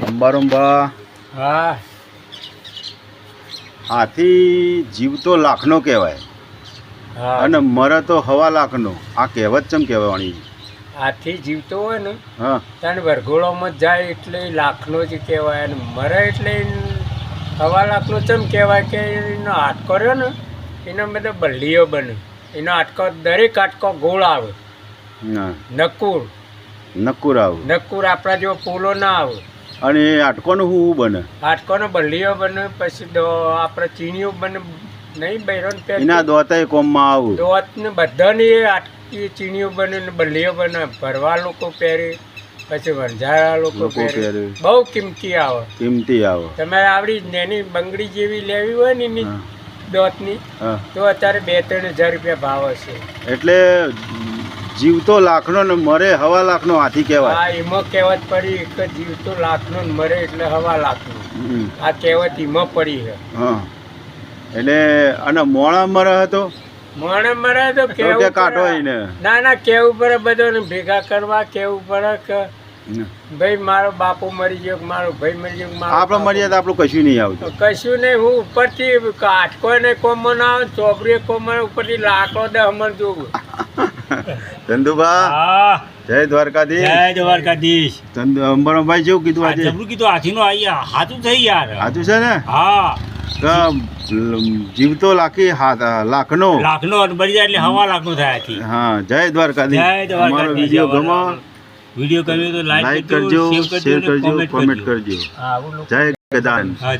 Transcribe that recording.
અંબારંબા હા હાથી જીવતો લાખનો કહેવાય હા અને મરે તો 1.5 લાખનો. આ કહેવત ચમ કહેવાની? હાથી જીવતો હોય ને હા ત્યાં વરઘોડામાં જાય એટલે લાખનો જ કહેવાય, અને મરે એટલે 1.5 લાખનો ચમ કહેવાય કે એનો હાટકો રહ્યો ને એના બધા બલ્લીઓ બને. એનો હાટકો દરેક હાટકો ગોળ આવે, હા નકુર નક્કુર આવું. નકુર આપણા જેવો પોલો ના આવે. અને એ આટકોનું શું બને? હાટકોનો બલ્લીઓ બને, પછી આપણે ચીણીઓ બને. નહીં બૈરોન એના દોતાય કોમમાં આવું. દોત ને બધાની આટકી ચીણીઓ બને ને બલ્લીઓ બને. ભરવા લોકો પહેરે, પછી વંજારા લોકો પહેરે. બહુ કિંમતી આવે, કિંમતી આવે. તમારે આવડી નાની બંગડી જેવી લેવી હોય ને એની હા. દોતની હા તો અત્યારે 2-3 હજાર રૂપિયા ભાવ હશે. એટલે જીવતો લાખનો ને મરે 1.5 લાખનો હાથી કહેવાય. હા એમાં કહેવત પડી કે જીવતો લાખનો ને મરે એટલે 1.5 લાખનો. હમ. આ કહેવત એમાં પડી છે. હા એટલે અને મોણા મરે હતો મોણે મરે તો તો કેવું કે કાઢો પડે. એને. ના ના કેવું પડે, બધાને ભેગા કરવા કેવું પડે કે ભાઈ મારો બાપુ મરી ગયો, મારો ભાઈ મરી ગયો, મારો આપણે બાપુ મર્યાદા આપણું કશું નહીં આવતું. કશું નહીં. હું ઉપરથી આટકો ને કોમો ના આવે, ચોપડીએ કોમો ઉપરથી લાકડો દે અમર જોવું. ચંદુભા હા જય દ્વારકાધીશ. જય દ્વારકાધીશ. અંબારમભાઈ જેવું કીધું આ આજે? જબરું કીધું, હાથીનો આઈ હાથું થઈ યાર. સાચું છે ને? હા કે જીવતો લાખનો. લાખનો બળી જાય એટલે 1.5 લાખનો થાય હાથી. હા જય દ્વારકાધીશ. જય દ્વારકાધીશ. અમારો વિડીયો ગમો વિડીયો ગમ્યો તો લાઈક કરજો, શેર કરજો, કોમેન્ટ કરજો. હા, આવું લોકો- જય ગજાનન. હા.